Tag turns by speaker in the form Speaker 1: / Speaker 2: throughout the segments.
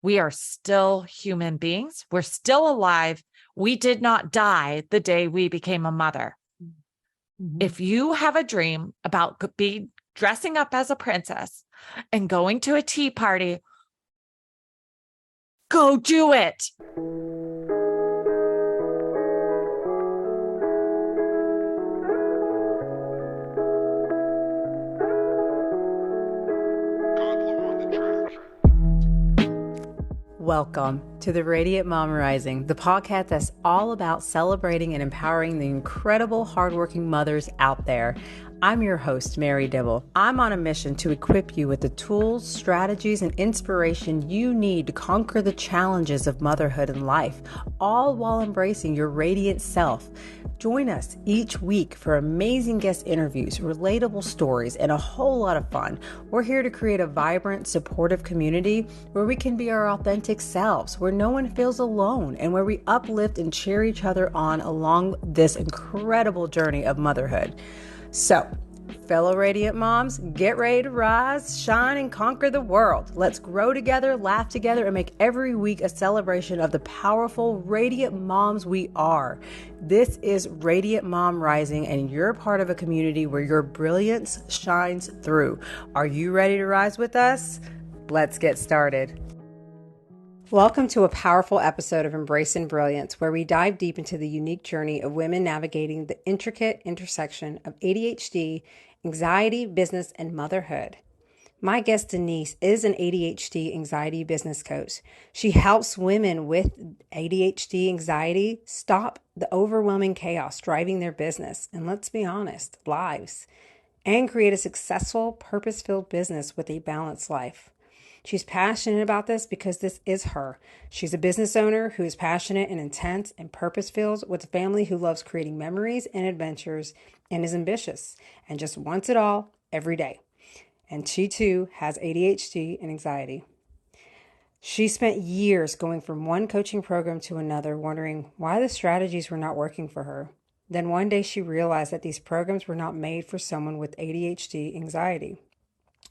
Speaker 1: We are still human beings. We're still alive. We did not die the day we became a mother.
Speaker 2: Mhm.
Speaker 1: If you have a dream about dressing up as a princess and going to a tea party, go do it.
Speaker 2: Welcome to the Radiant Mom Rising, the podcast that's all about celebrating and empowering the incredible, hardworking mothers out there. I'm your host, Mary Dibble. I'm on a mission to equip you with the tools, strategies, and inspiration you need to conquer the challenges of motherhood and life, all while embracing your radiant self. Join us each week for amazing guest interviews, relatable stories, and a whole lot of fun. We're here to create a vibrant, supportive community where we can be our authentic selves, where no one feels alone, and where we uplift and cheer each other on along this incredible journey of motherhood. So, fellow Radiant Moms, get ready to rise, shine, and conquer the world. Let's grow together, laugh together, and make every week a celebration of the powerful, radiant moms we are. This is Radiant Mom Rising, and you're part of a community where your brilliance shines through. Are you ready to rise with us? Let's get started. Welcome to a powerful episode of Embracing Brilliance, where we dive deep into the unique journey of women navigating the intricate intersection of ADHD, anxiety, business, and motherhood. My guest, Denise, is an ADHD anxiety business coach. She helps women with ADHD anxiety stop the overwhelming chaos driving their business, and let's be honest, lives, and create a successful, purpose-filled business with a balanced life. She's passionate about this because this is her. She's a business owner who is passionate and intense and purpose-filled with a family who loves creating memories and adventures and is ambitious and just wants it all every day. And she too has ADHD and anxiety. She spent years going from one coaching program to another, wondering why the strategies were not working for her. Then one day she realized that these programs were not made for someone with ADHD anxiety.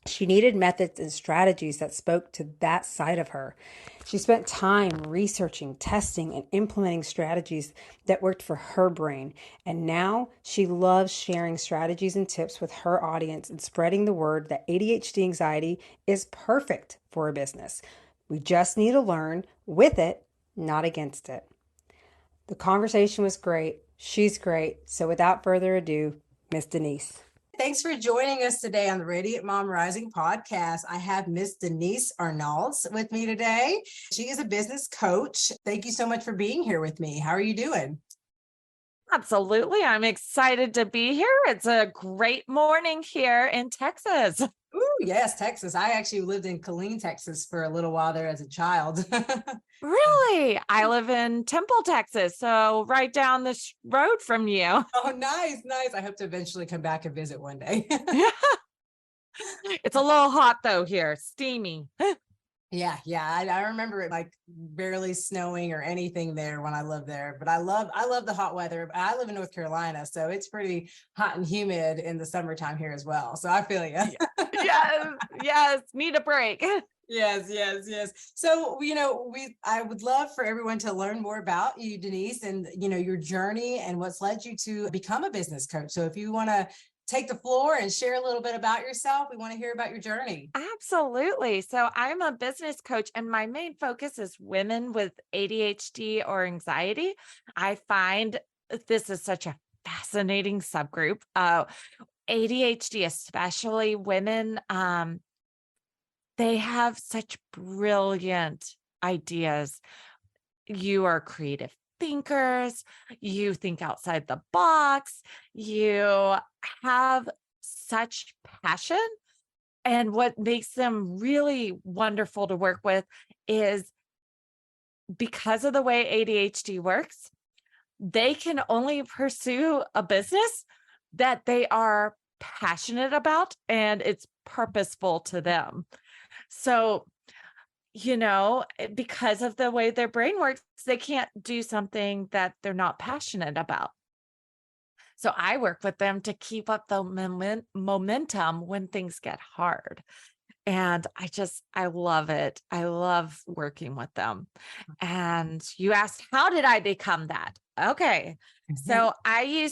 Speaker 2: She needed methods and strategies that spoke to that side of her. She spent time researching, testing, and implementing strategies that worked for her brain. And now she loves sharing strategies and tips with her audience and spreading the word that ADHD anxiety is perfect for a business. We just need to learn with it, not against it. The conversation was great. She's great. So without further ado, Miss Denise. Thanks for joining us today on the Radiant Mom Rising podcast. I have Miss Denise Arnolds with me today. She is a business coach. Thank you so much for being here with me. How are you doing?
Speaker 1: Absolutely. I'm excited to be here. It's a great morning here in Texas.
Speaker 2: Ooh, yes, Texas. I actually lived in Killeen, Texas for a little while there as a child.
Speaker 1: Really? I live in Temple, Texas, so right down the road from you.
Speaker 2: Oh, nice, nice. I hope to eventually come back and visit one day.
Speaker 1: It's a little hot though here, steamy.
Speaker 2: Yeah. I remember it like barely snowing or anything there when I lived there. But I love the hot weather. I live in North Carolina, so it's pretty hot and humid in the summertime here as well. So I feel you.
Speaker 1: Yes, need a break.
Speaker 2: Yes. So, I would love for everyone to learn more about you, Denise, and, your journey and what's led you to become a business coach. So if you want to take the floor and share a little bit about yourself, we want to hear about your journey.
Speaker 1: Absolutely. So I'm a business coach, and my main focus is women with ADHD or anxiety. I find this is such a fascinating subgroup. ADHD, especially women, they have such brilliant ideas. You are creative thinkers. You think outside the box. You have such passion. And what makes them really wonderful to work with is because of the way ADHD works, they can only pursue a business that they are passionate about and it's purposeful to them. So, because of the way their brain works, they can't do something that they're not passionate about. So I work with them to keep up the momentum when things get hard. And I love it. I love working with them. And you asked, how did I become that? Okay. So I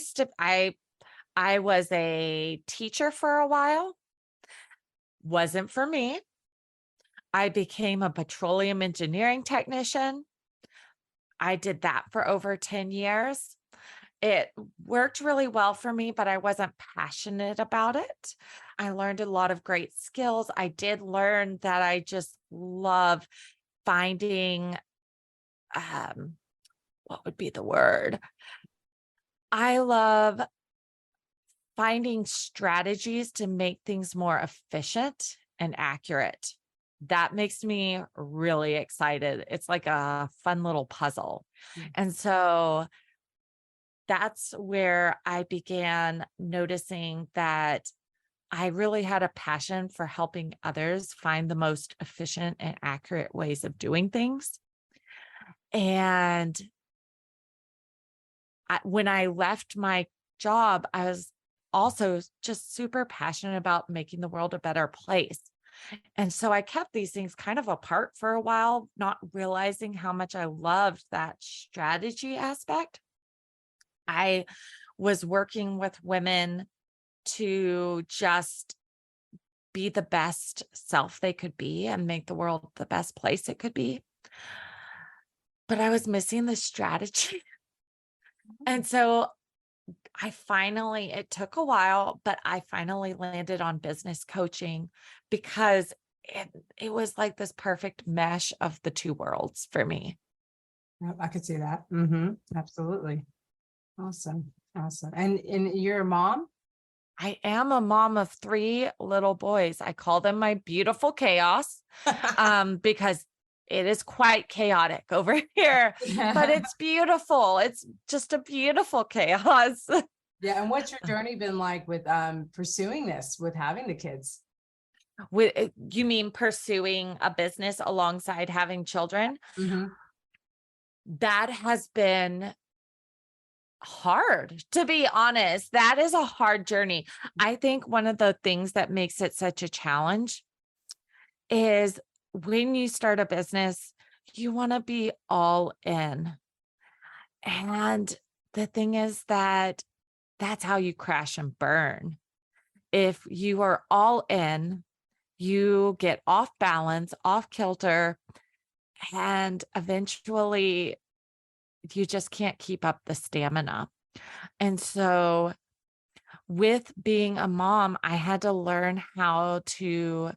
Speaker 1: was a teacher for a while. Wasn't for me. I became a petroleum engineering technician. I did that for over 10 years. It worked really well for me, but I wasn't passionate about it. I learned a lot of great skills. I did learn that I just love finding, um, what would be the word? I love finding strategies to make things more efficient and accurate. That makes me really excited. It's like a fun little puzzle.
Speaker 2: Mm.
Speaker 1: And so that's where I began noticing that I really had a passion for helping others find the most efficient and accurate ways of doing things. And when I left my job, I was also just super passionate about making the world a better place. And so I kept these things kind of apart for a while, not realizing how much I loved that strategy aspect. I was working with women to just be the best self they could be and make the world the best place it could be. But I was missing the strategy. And so it took a while, but I finally landed on business coaching because it was like this perfect mesh of the two worlds for me.
Speaker 2: Yep, I could see that. Absolutely. Awesome. Awesome. And you're a mom?
Speaker 1: I am a mom of 3 little boys. I call them my beautiful chaos, because it is quite chaotic over here, but it's beautiful. It's just a beautiful chaos.
Speaker 2: Yeah. And what's your journey been like with pursuing this, with having the kids?
Speaker 1: You mean pursuing a business alongside having children?
Speaker 2: Mm-hmm.
Speaker 1: That has been hard, to be honest. That is a hard journey. I think one of the things that makes it such a challenge is when you start a business, you want to be all in. And the thing is that that's how you crash and burn. If you are all in, you get off balance, off kilter, and eventually you just can't keep up the stamina. And so with being a mom, I had to learn how to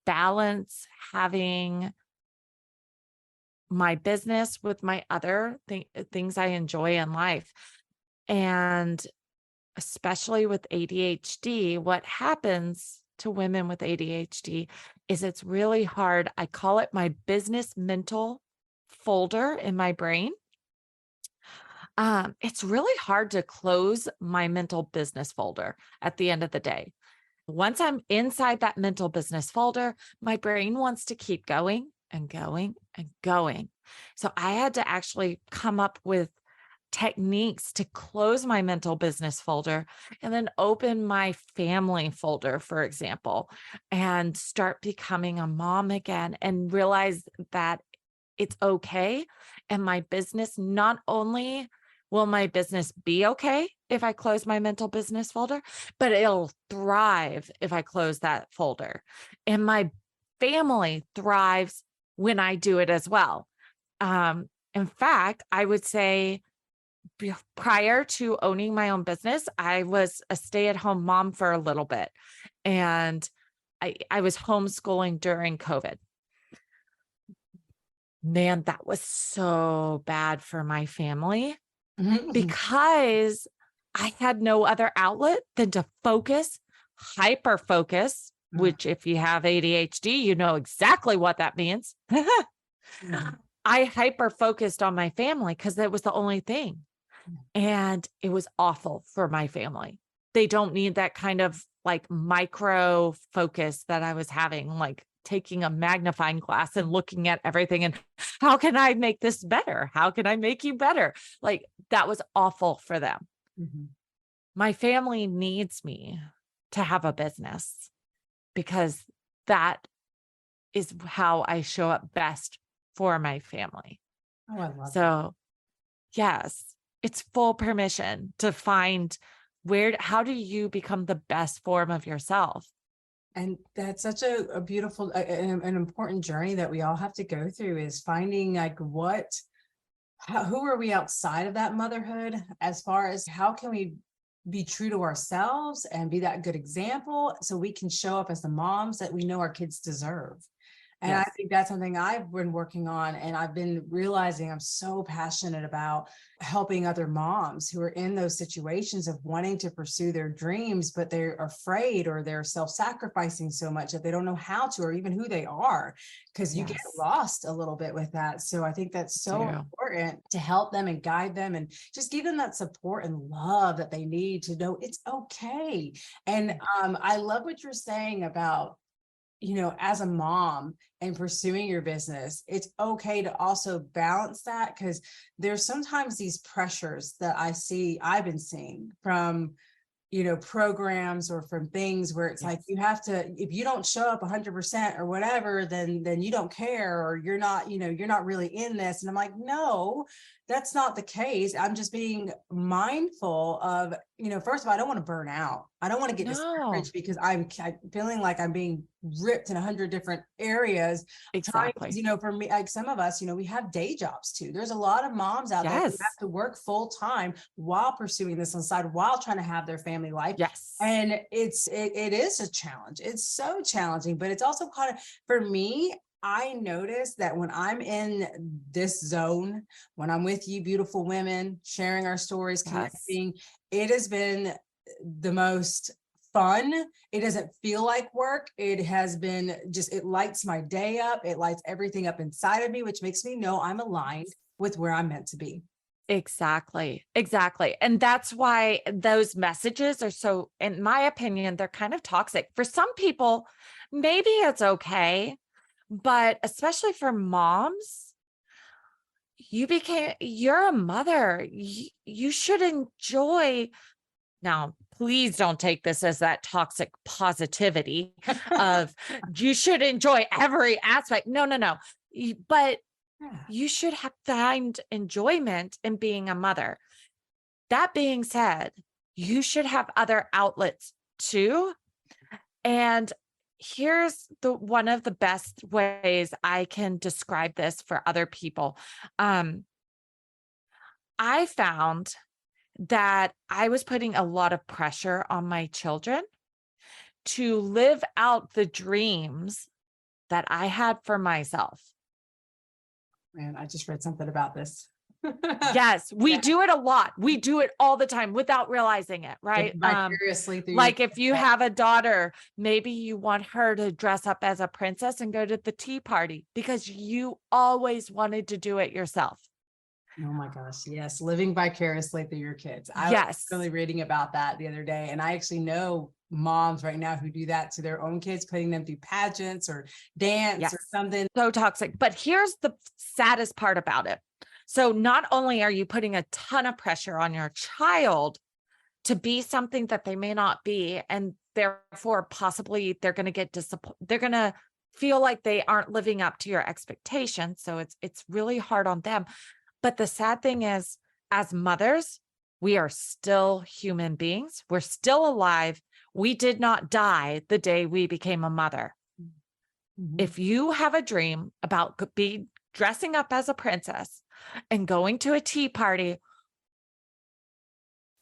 Speaker 1: balance having my business with my other things I enjoy in life. And especially with ADHD, what happens to women with ADHD is it's really hard. I call it my business mental folder in my brain. It's really hard to close my mental business folder at the end of the day. Once I'm inside that mental business folder, my brain wants to keep going and going and going. So I had to actually come up with techniques to close my mental business folder and then open my family folder, for example, and start becoming a mom again and realize that it's okay. And my business, not only will my business be okay if I close my mental business folder, but it'll thrive if I close that folder. And my family thrives when I do it as well. In fact, I would say prior to owning my own business, I was a stay-at-home mom for a little bit. And I was homeschooling during COVID. Man, that was so bad for my family because I had no other outlet than to hyper focus, which if you have ADHD, you know exactly what that means. I hyper focused on my family because that was the only thing. And it was awful for my family. They don't need that kind of like micro focus that I was having, like taking a magnifying glass and looking at everything and how can I make this better? How can I make you better? Like that was awful for them. My family needs me to have a business because that is how I show up best for my family.
Speaker 2: Oh, I love that.
Speaker 1: So yes, it's full permission to find how do you become the best form of yourself?
Speaker 2: And that's such a beautiful, an important journey that we all have to go through, is finding like who are we outside of that motherhood, as far as how can we be true to ourselves and be that good example so we can show up as the moms that we know our kids deserve. And I
Speaker 1: Yes.
Speaker 2: think that's something I've been working on. And I've been realizing I'm so passionate about helping other moms who are in those situations of wanting to pursue their dreams, but they're afraid or they're self-sacrificing so much that they don't know how to, or even who they are, because you get
Speaker 1: Yes.
Speaker 2: lost a little bit with that. So I think that's so important to help them and guide them and just give them that support and love that they need to know it's okay. And I love what you're saying about, as a mom and pursuing your business, it's okay to also balance that, because there's sometimes these pressures that I've been seeing from, programs or from things where it's like, you have to, if you don't show up 100% or whatever, then you don't care, or you're not, you're not really in this. And I'm like, no, that's not the case. I'm just being mindful of, first of all, I don't want to burn out. I don't want to get discouraged because I'm feeling like I'm being ripped in 100 different areas.
Speaker 1: Exactly.
Speaker 2: Times, for me, like some of us, we have day jobs too. There's a lot of moms out there who have to work full time while pursuing this on the side, while trying to have their family life.
Speaker 1: Yes.
Speaker 2: And it is a challenge. It's so challenging, but it's also kind of, for me, I notice that when I'm in this zone, when I'm with you, beautiful women, sharing our stories, connecting, it has been the most fun. It doesn't feel like work. It has been it lights my day up. It lights everything up inside of me, which makes me know I'm aligned with where I'm meant to be.
Speaker 1: Exactly. Exactly. And that's why those messages are so, in my opinion, they're kind of toxic. For some people, maybe it's okay, but especially for moms, you're a mother. You should enjoy. Now, please don't take this as that toxic positivity of you should enjoy every aspect. No, no, no. But you should find enjoyment in being a mother. That being said, you should have other outlets too. And here's one of the best ways I can describe this for other people. I found that I was putting a lot of pressure on my children to live out the dreams that I had for myself.
Speaker 2: Man, I just read something about this.
Speaker 1: Yes, we do it a lot. We do it all the time without realizing it, right?
Speaker 2: Vicariously through
Speaker 1: like if you have a daughter, maybe you want her to dress up as a princess and go to the tea party because you always wanted to do it yourself.
Speaker 2: Oh my gosh. Yes. Living vicariously through your kids. I was really reading about that the other day. And I actually know moms right now who do that to their own kids, putting them through pageants or dance or something.
Speaker 1: So toxic. But here's the saddest part about it. So not only are you putting a ton of pressure on your child to be something that they may not be, and therefore possibly they're going to get disappointed. They're going to feel like they aren't living up to your expectations. So it's really hard on them. But the sad thing is, as mothers, we are still human beings. We're still alive. We did not die the day we became a mother. Mm-hmm. If you have a dream about dressing up as a princess and going to a tea party,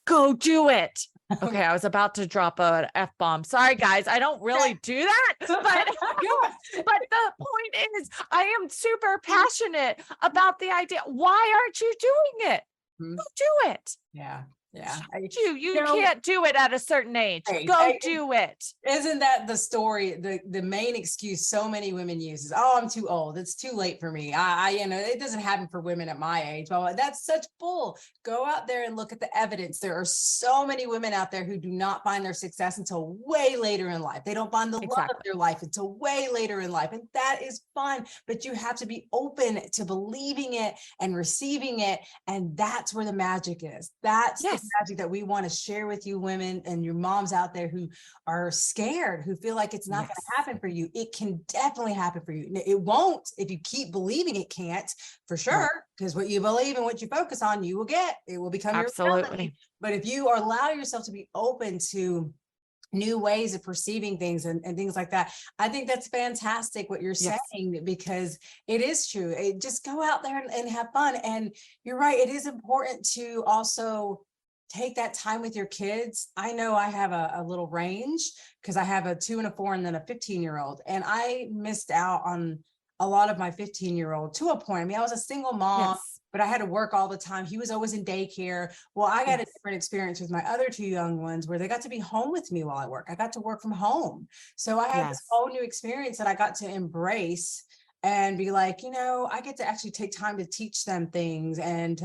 Speaker 1: go do it. Okay, I was about to drop an F-bomb. Sorry, guys. I don't really do that. But the point is, I am super passionate about the idea. Why aren't you doing it? Go do it.
Speaker 2: Yeah. Yeah.
Speaker 1: You can't do it at a certain age. Go do it.
Speaker 2: Isn't that the story? The main excuse so many women use is, oh, I'm too old. It's too late for me. It doesn't happen for women at my age. Well, that's such bull. Go out there and look at the evidence. There are so many women out there who do not find their success until way later in life. They don't find the love of their life until way later in life. And that is fine. But you have to be open to believing it and receiving it. And that's where the magic is. That's the magic that we want to share with you women and your moms out there who are scared, who feel like it's not going to happen for you. It can definitely happen for you. It won't if you keep believing it can't, for sure, because what you believe and what you focus on, you will get. It will become your reality. But if you allow yourself to be open to new ways of perceiving things and things like that, I think that's fantastic what you're saying, because it is true. Just go out there and have fun. And you're right, it is important to also take that time with your kids. I know I have a little range because I have a 2 and a 4 and then a 15-year-old, and I missed out on a lot of my 15-year-old to a point. I mean, I was a single mom, but I had to work all the time. He was always in daycare. Well, I got a different experience with my other 2 young ones where they got to be home with me while I work. I got to work from home. So I had this whole new experience that I got to embrace and be like, I get to actually take time to teach them things and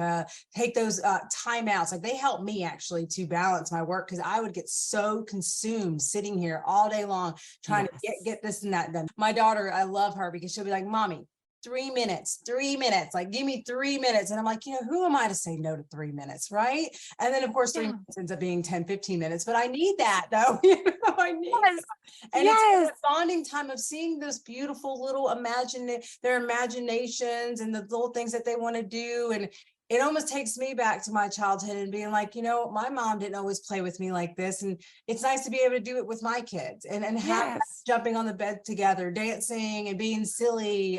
Speaker 2: take those timeouts. Like, they help me actually to balance my work, because I would get so consumed sitting here all day long trying to get this and that done. My daughter, I love her because she'll be like, Mommy, 3 minutes, like, give me 3 minutes. And I'm like, who am I to say no to 3 minutes? Right. And then of course, 3 minutes ends up being 10, 15 minutes, but I need that though. I need that. And it's a bonding time of seeing those beautiful little their imaginations and the little things that they want to do. And it almost takes me back to my childhood and being like, my mom didn't always play with me like this. And it's nice to be able to do it with my kids and have jumping on the bed together, dancing and being silly.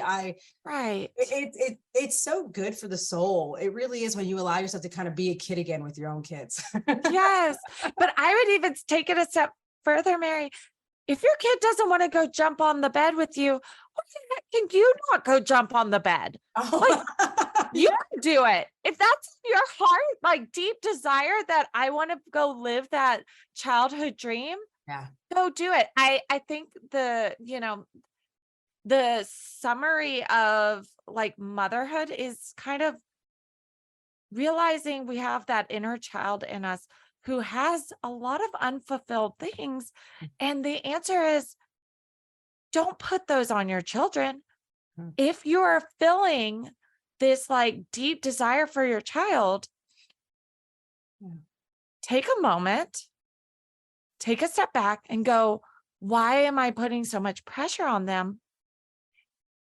Speaker 2: It's so good for the soul. It really is, when you allow yourself to kind of be a kid again with your own kids.
Speaker 1: Yes. But I would even take it a step further, Mary. If your kid doesn't want to go jump on the bed with you, what the heck can you not go jump on the bed? Like, you can do it. If that's your heart, like, deep desire that I want to go live that childhood dream, go do it. I think the summary of like motherhood is kind of realizing we have that inner child in us who has a lot of unfulfilled things. And the answer is, don't put those on your children. If you are feeling this like deep desire for your child, take a moment, take a step back and go, why am I putting so much pressure on them?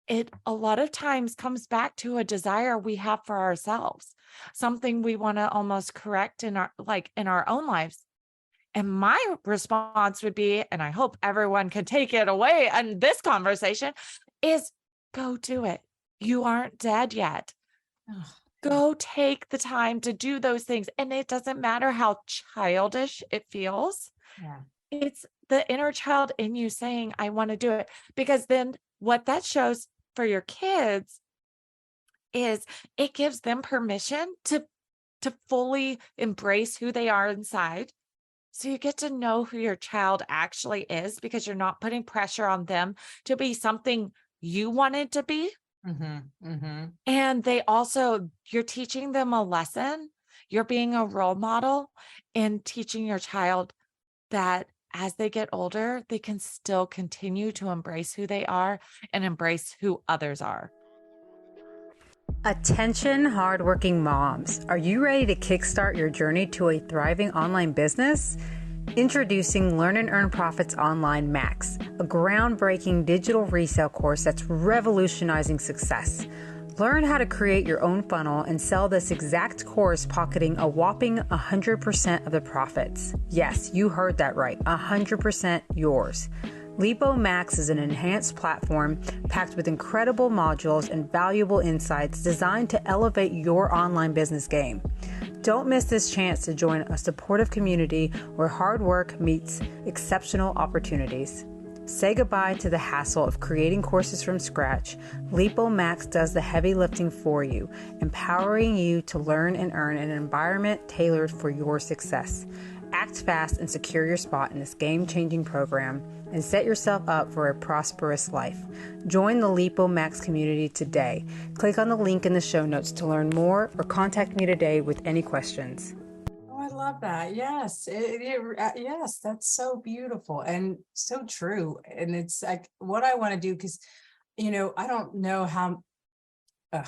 Speaker 1: It a lot of times comes back to a desire we have for ourselves, something we want to almost correct in our own lives. And my response would be, and I hope everyone can take it away in this conversation, is go do it. You aren't dead yet. Go take the time to do those things. And it doesn't matter how childish it feels. It's the inner child in you saying, I want to do it. Because then what that shows for your kids is it gives them permission to fully embrace who they are inside. So you get to know who your child actually is, because you're not putting pressure on them to be something you wanted to be. And you're teaching them a lesson. You're being a role model in teaching your child that as they get older, they can still continue to embrace who they are and embrace who others are.
Speaker 2: Attention, hardworking moms. Are you ready to kickstart your journey to a thriving online business? Introducing Learn and Earn Profits Online Max, a groundbreaking digital resale course that's revolutionizing success. Learn how to create your own funnel and sell this exact course, pocketing a whopping 100% of the profits. Yes, you heard that right, 100% yours. Lipo Max is an enhanced platform packed with incredible modules and valuable insights designed to elevate your online business game. Don't miss this chance to join a supportive community where hard work meets exceptional opportunities. Say goodbye to the hassle of creating courses from scratch. Lipo Max does the heavy lifting for you, empowering you to learn and earn in an environment tailored for your success. Act fast and secure your spot in this game-changing program and set yourself up for a prosperous life. Join the Lipo Max community today. Click on the link in the show notes to learn more or contact me today with any questions. I love that. Yes. Yes. That's so beautiful and so true. And it's like what I want to do, because, I don't know how, I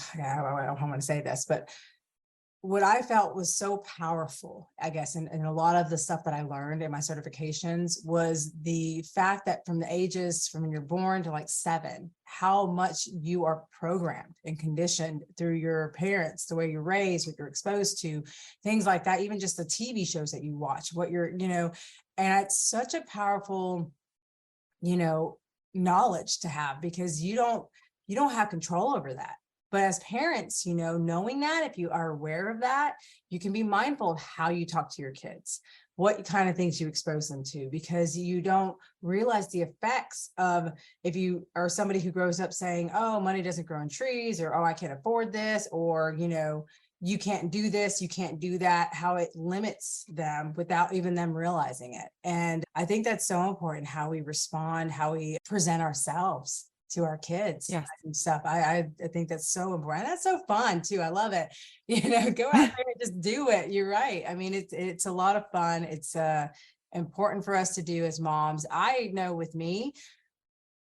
Speaker 2: don't want to say this, but what I felt was so powerful, I guess, and a lot of the stuff that I learned in my certifications was the fact that from the ages from when you're born to like 7, how much you are programmed and conditioned through your parents, the way you're raised, what you're exposed to, things like that, even just the TV shows that you watch, what you're, and it's such a powerful, you know, knowledge to have because you don't have control over that. But as parents, knowing that, if you are aware of that, you can be mindful of how you talk to your kids, what kind of things you expose them to, because you don't realize the effects of if you are somebody who grows up saying, oh, money doesn't grow on trees, or, oh, I can't afford this, or, you can't do this, you can't do that, how it limits them without even them realizing it. And I think that's so important, how we respond, how we present ourselves to our kids
Speaker 1: Yes.
Speaker 2: and stuff. I think that's so important. That's so fun too. I love it. Go out there and just do it. You're right. I mean, it's a lot of fun. It's important for us to do as moms. I know with me,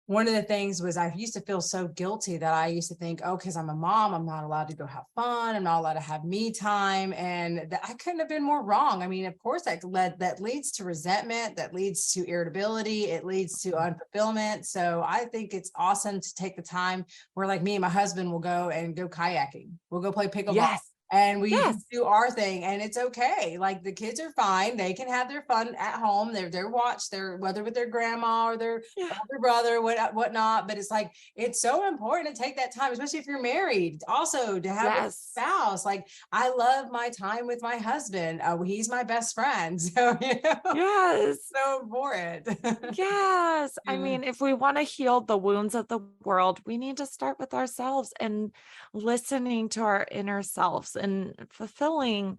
Speaker 2: one of the things was I used to feel so guilty that I used to think, oh, because I'm a mom, I'm not allowed to go have fun. I'm not allowed to have me time. And I couldn't have been more wrong. I mean, of course, that leads to resentment, that leads to irritability, it leads to unfulfillment. So I think it's awesome to take the time where, like, me and my husband will go kayaking. We'll go play pickleball.
Speaker 1: Yes.
Speaker 2: And we
Speaker 1: Yes.
Speaker 2: do our thing, and it's okay. Like, the kids are fine. They can have their fun at home. They're watched, whether with their grandma or their
Speaker 1: Yeah.
Speaker 2: older brother, whatnot. But it's like, it's so important to take that time, especially if you're married, also to have a spouse. Like, I love my time with my husband. He's my best friend. So,
Speaker 1: Yes.
Speaker 2: so important.
Speaker 1: Yes. I
Speaker 2: Yeah.
Speaker 1: mean, if we want to heal the wounds of the world, we need to start with ourselves and listening to our inner selves and fulfilling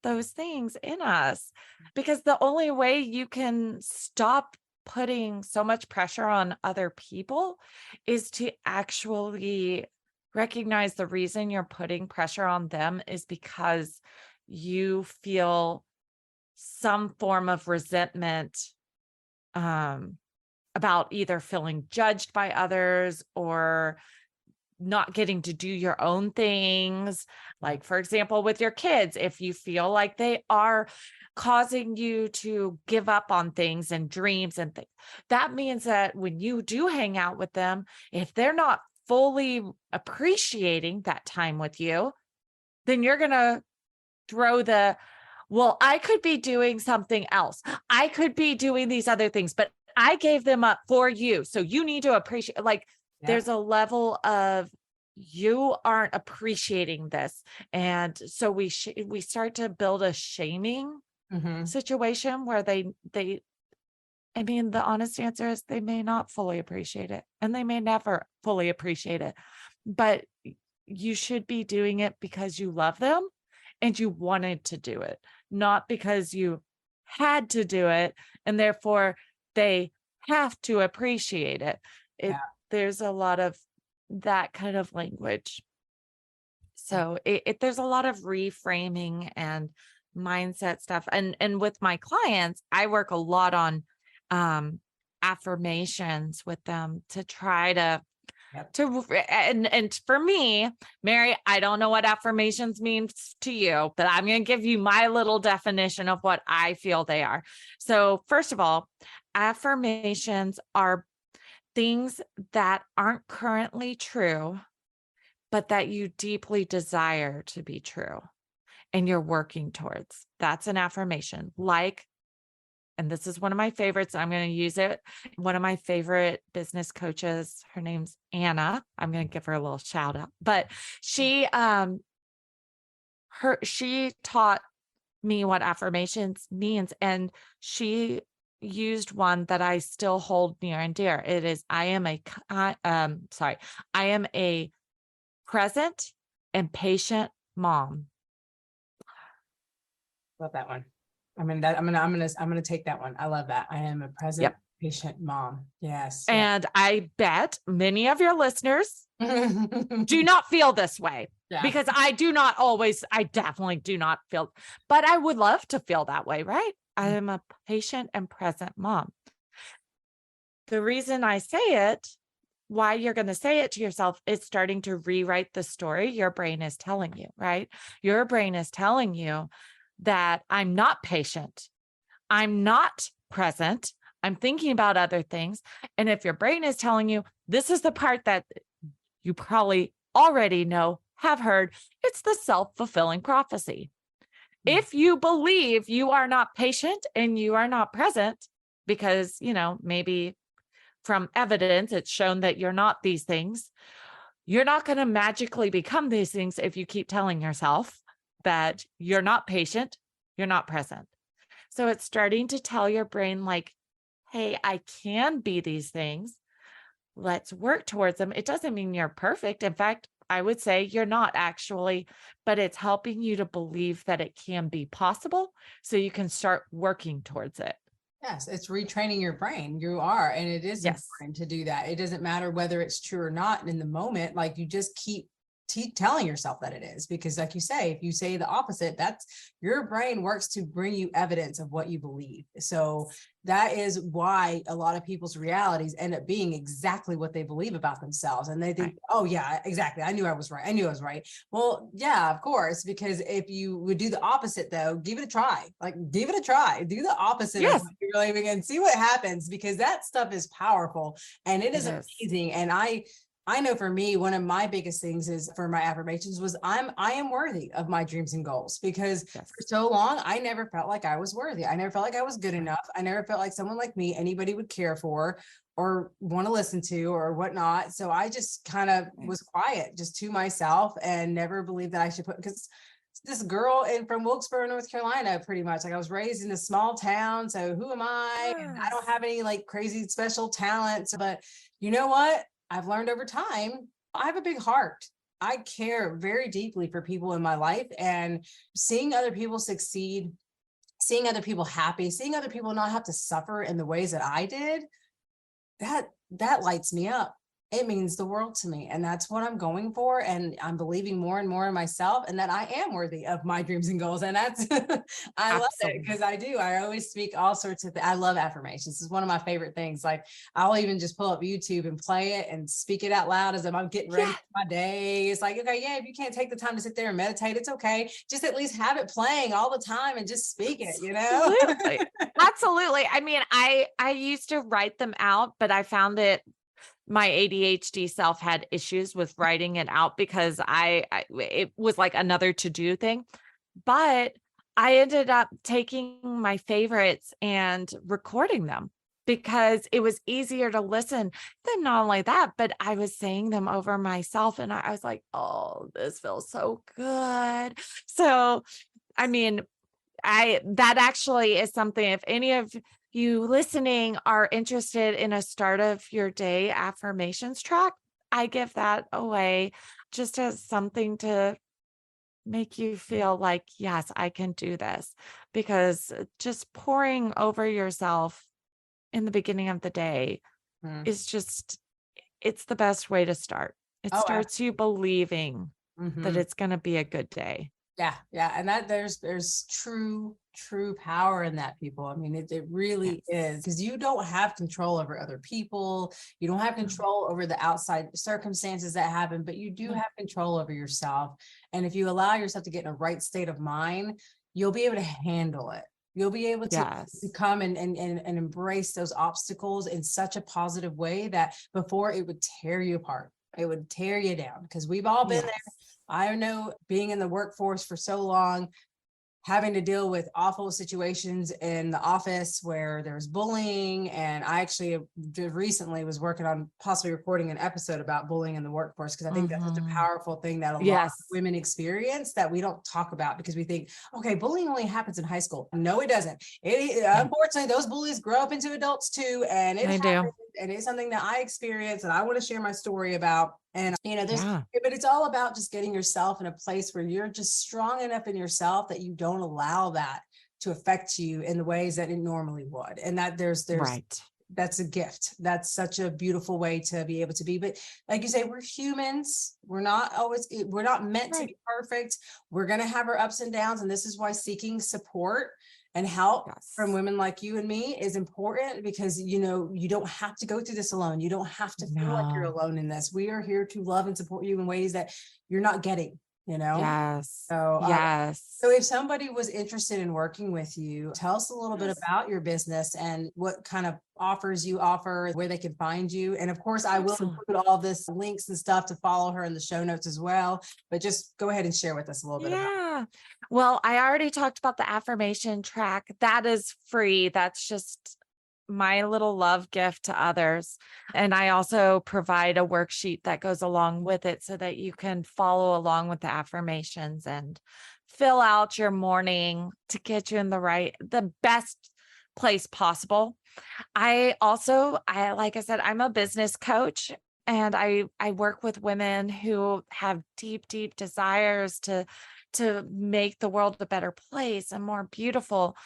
Speaker 1: those things in us. Because the only way you can stop putting so much pressure on other people is to actually recognize the reason you're putting pressure on them is because you feel some form of resentment about either feeling judged by others or not getting to do your own things. Like, for example, with your kids, if you feel like they are causing you to give up on things and dreams and things, that means that when you do hang out with them, if they're not fully appreciating that time with you, then you're going to throw well, I could be doing something else. I could be doing these other things, but I gave them up for you. So you need to appreciate, there's a level of you aren't appreciating this. And so we start to build a shaming situation where I mean, the honest answer is they may not fully appreciate it and they may never fully appreciate it, but you should be doing it because you love them and you wanted to do it, not because you had to do it and therefore they have to appreciate it. There's a lot of that kind of language. So there's a lot of reframing and mindset stuff. And with my clients, I work a lot on affirmations with them to try to and for me, Mary, I don't know what affirmations means to you, but I'm going to give you my little definition of what I feel they are. So first of all, affirmations are things that aren't currently true, but that you deeply desire to be true and you're working towards. That's an affirmation. And this is one of my favorites. I'm going to use it. One of my favorite business coaches, her name's Anna. I'm going to give her a little shout out, but she taught me what affirmations means. And she used one that I still hold near and dear. It is, I am a present and patient mom.
Speaker 2: Love that one. I'm gonna take that one. I love that. I am a present, patient mom. Yes.
Speaker 1: And I bet many of your listeners do not feel this way because I definitely do not feel, but I would love to feel that way, right? I am a patient and present mom. The reason I say it why you're going to say it to yourself is starting to rewrite the story your brain is telling you, right? Your brain is telling you that I'm not patient. I'm not present. I'm thinking about other things. And if your brain is telling you, this is the part that you probably already know, have heard, it's the self-fulfilling prophecy.
Speaker 2: Mm.
Speaker 1: If you believe you are not patient and you are not present, because, maybe from evidence, it's shown that you're not these things, you're not going to magically become these things if you keep telling yourself that you're not patient, you're not present. So it's starting to tell your brain, like, hey, I can be these things. Let's work towards them. It doesn't mean you're perfect. In fact, I would say you're not actually, but it's helping you to believe that it can be possible so you can start working towards it.
Speaker 2: Yes, it's retraining your brain. You are, and it is
Speaker 1: Yes.
Speaker 2: important to do that. It doesn't matter whether it's true or not in the moment. Like you just keep telling yourself that it is, because like you say, if you say the opposite, that's your brain works to bring you evidence of what you believe. So that is why a lot of people's realities end up being exactly what they believe about themselves. And they think,
Speaker 1: Right.
Speaker 2: oh yeah, exactly. I knew I was right. I knew I was right. Well, yeah, of course, because if you would do the opposite though, give it a try, give it a try, do the opposite of
Speaker 1: Yes,
Speaker 2: what you're believing and see what happens, because that stuff is powerful and it
Speaker 1: it
Speaker 2: is
Speaker 1: is.
Speaker 2: amazing. And I know for me, one of my biggest things is for my affirmations was I am worthy of my dreams and goals, because
Speaker 1: Yes.
Speaker 2: for so long, I never felt like I was worthy. I never felt like I was good
Speaker 1: Right.
Speaker 2: enough. I never felt like someone like me, anybody would care for or want to listen to or whatnot. So I just kind of
Speaker 1: Right.
Speaker 2: was quiet just to myself and never believed that I should put, because this girl from Wilkesboro, North Carolina, pretty much like I was raised in a small town. So who am I? And I don't
Speaker 1: Yes.
Speaker 2: have any like crazy special talents, but you know what? I've learned over time, I have a big heart. I care very deeply for people in my life, and seeing other people succeed, seeing other people happy, seeing other people not have to suffer in the ways that I did, that lights me up. It means the world to me. And that's what I'm going for. And I'm believing more and more in myself and that I am worthy of my dreams and goals. And that's, I love it
Speaker 1: Absolutely.
Speaker 2: because I do. I always speak all sorts of, I love affirmations. It's one of my favorite things. Like I'll even just pull up YouTube and play it and speak it out loud as if I'm getting ready
Speaker 1: Yeah,
Speaker 2: for my day. It's like, okay, yeah, if you can't take the time to sit there and meditate, it's okay. Just at least have it playing all the time and just speak it, you know?
Speaker 1: absolutely. Absolutely. I mean, I used to write them out, but I found it my ADHD self had issues with writing it out because it was like another to-do thing. But I ended up taking my favorites and recording them because it was easier to listen. Then not only that, but I was saying them over myself and I was like, oh, this feels so good. So, I mean, that actually is something, if any of you listening are interested in a start of your day affirmations track, I give that away just as something to make you feel like, yes, I can do this. Because just pouring over yourself in the beginning of the day
Speaker 2: Mm.
Speaker 1: is just, it's the best way to start. It
Speaker 2: Oh,
Speaker 1: starts you believing that
Speaker 2: absolutely.
Speaker 1: it's going to be a good day.
Speaker 2: Yeah, yeah. And that there's true power in that, people. I mean, it really is,
Speaker 1: Yes.
Speaker 2: because you don't have control over other people. You don't have
Speaker 1: No,
Speaker 2: control over the outside circumstances that happen, but you do
Speaker 1: no.
Speaker 2: have control over yourself. And if you allow yourself to get in a right state of mind, you'll be able to handle it. You'll be able to
Speaker 1: Yes.
Speaker 2: come and embrace those obstacles in such a positive way that before it would tear you apart. It would tear you down, because we've all been there.
Speaker 1: Yes.
Speaker 2: I know, being in the workforce for so long, having to deal with awful situations in the office where there's bullying. And I actually just recently was working on possibly recording an episode about bullying in the workforce, because I think that's such a
Speaker 1: Mhm.
Speaker 2: powerful thing that a lot of
Speaker 1: Yes.
Speaker 2: women experience that we don't talk about, because we think, okay, bullying only happens in high school. No, it doesn't.
Speaker 1: No,
Speaker 2: Unfortunately, those bullies grow up into adults too, and it
Speaker 1: they do.
Speaker 2: happens. And it's something that I experienced and I want to share my story about. And there's,
Speaker 1: Yeah.
Speaker 2: but it's all about just getting yourself in a place where you're just strong enough in yourself that you don't allow that to affect you in the ways that it normally would. And that there's
Speaker 1: Right.
Speaker 2: that's a gift. That's such a beautiful way to be able to be. But like you say, we're humans. We're not meant to
Speaker 1: Right.
Speaker 2: be perfect. We're going to have our ups and downs. And this is why seeking support
Speaker 3: and help from
Speaker 1: Yes.
Speaker 3: women like you and me is important because, you don't have to go through this alone. You don't have to feel like you're
Speaker 1: No.
Speaker 3: alone in this. We are here to love and support you in ways that you're not getting, you know?
Speaker 1: Yes.
Speaker 3: So,
Speaker 1: Yes.
Speaker 3: so if somebody was interested in working with you, tell us a little bit
Speaker 1: Yes.
Speaker 3: about your business and what kind of offers you offer, where they can find you. And of course, I will
Speaker 1: Excellent.
Speaker 3: include all this links and stuff to follow her in the show notes as well. But just go ahead and share with us a little bit about
Speaker 1: Yeah. Well, I already talked about the affirmation track. That is free. That's just my little love gift to others. And I also provide a worksheet that goes along with it so that you can follow along with the affirmations and fill out your morning to get you in the best place possible. Like I said, I'm a business coach, and I work with women who have deep, deep desires to make the world a better place and more beautiful,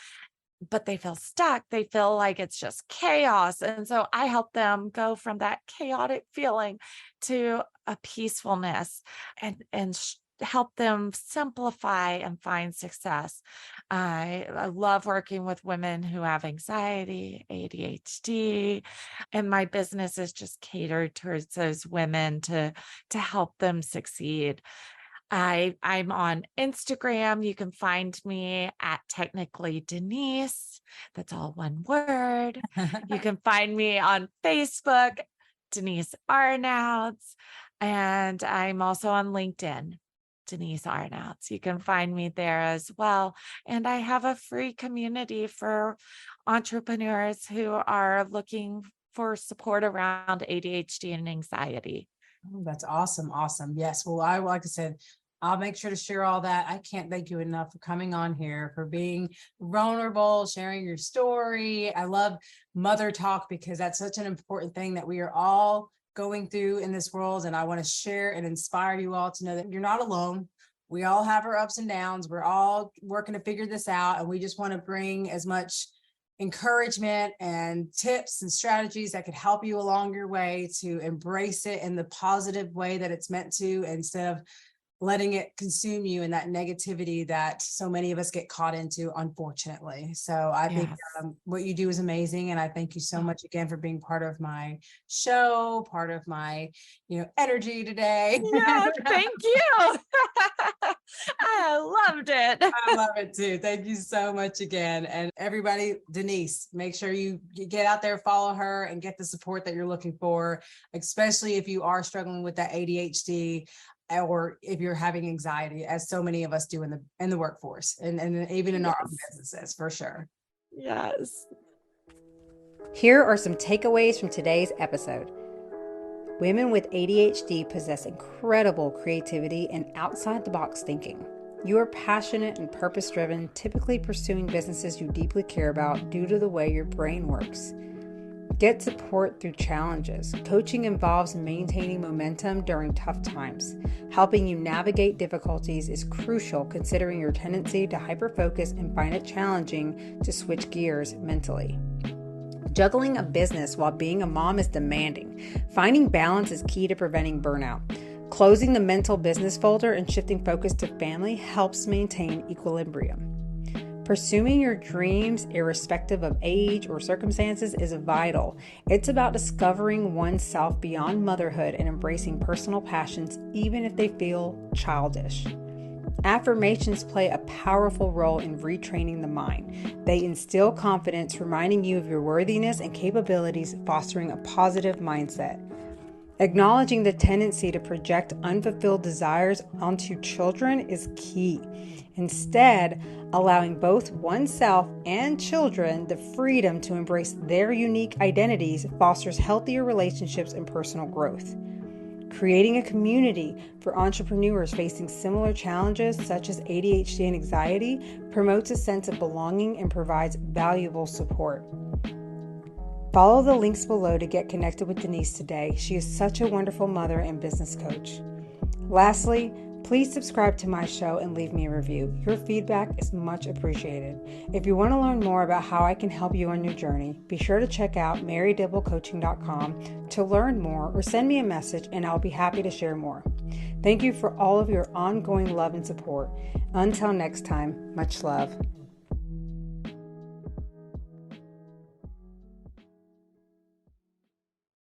Speaker 1: but they feel stuck. They feel like it's just chaos. And so I help them go from that chaotic feeling to a peacefulness and help them simplify and find success. I love working with women who have anxiety, ADHD, and my business is just catered towards those women to help them succeed. I'm on Instagram. You can find me at technically Denise. That's all one word. You
Speaker 3: it.
Speaker 1: can find me on Facebook, Denise Arnouts, and I'm also on LinkedIn, Denise Arnouts. You can find me there as well. And I have a free community for entrepreneurs who are looking for support around ADHD and anxiety.
Speaker 3: Oh, that's awesome. Awesome. Yes. Well, like I said, I'll make sure to share all that. I can't thank you enough for coming on here, for being vulnerable, sharing your story. I love mother talk because that's such an important thing that we are all going through in this world. And I want to share and inspire you all to know that you're not alone. We all have our ups and downs. We're all working to figure this out. And we just want to bring as much encouragement and tips and strategies that could help you along your way to embrace it in the positive way that it's meant to, instead of letting it consume you in that negativity that so many of us get caught into, unfortunately. So I think
Speaker 1: Yes.
Speaker 3: what you do is amazing. And I thank you so much again for being part of my show, part of my, energy today.
Speaker 1: Yeah, thank you. I loved it.
Speaker 3: I love it too. Thank you so much again. And everybody, Denise, make sure you get out there, follow her, and get the support that you're looking for, especially if you are struggling with that ADHD or if you're having anxiety, as so many of us do in the workforce and even in our own
Speaker 1: Yes.
Speaker 3: businesses, for sure.
Speaker 1: Yes.
Speaker 2: Here are some takeaways from today's episode. Women with ADHD possess incredible creativity and outside the box thinking. You are passionate and purpose driven, typically pursuing businesses you deeply care about due to the way your brain works. Get support through challenges. Coaching involves maintaining momentum during tough times. Helping you navigate difficulties is crucial considering your tendency to hyperfocus and find it challenging to switch gears mentally. Juggling a business while being a mom is demanding. Finding balance is key to preventing burnout. Closing the mental business folder and shifting focus to family helps maintain equilibrium. Pursuing your dreams, irrespective of age or circumstances, is vital. It's about discovering oneself beyond motherhood and embracing personal passions, even if they feel childish. Affirmations play a powerful role in retraining the mind. They instill confidence, reminding you of your worthiness and capabilities, fostering a positive mindset. Acknowledging the tendency to project unfulfilled desires onto children is key. Instead, allowing both oneself and children the freedom to embrace their unique identities fosters healthier relationships and personal growth. Creating a community for entrepreneurs facing similar challenges such as ADHD and anxiety promotes a sense of belonging and provides valuable support. Follow the links below to get connected with Denise today. She is such a wonderful mother and business coach. Lastly, please subscribe to my show and leave me a review. Your feedback is much appreciated. If you want to learn more about how I can help you on your journey, be sure to check out marydibblecoaching.com to learn more or send me a message and I'll be happy to share more. Thank you for all of your ongoing love and support. Until next time, much love.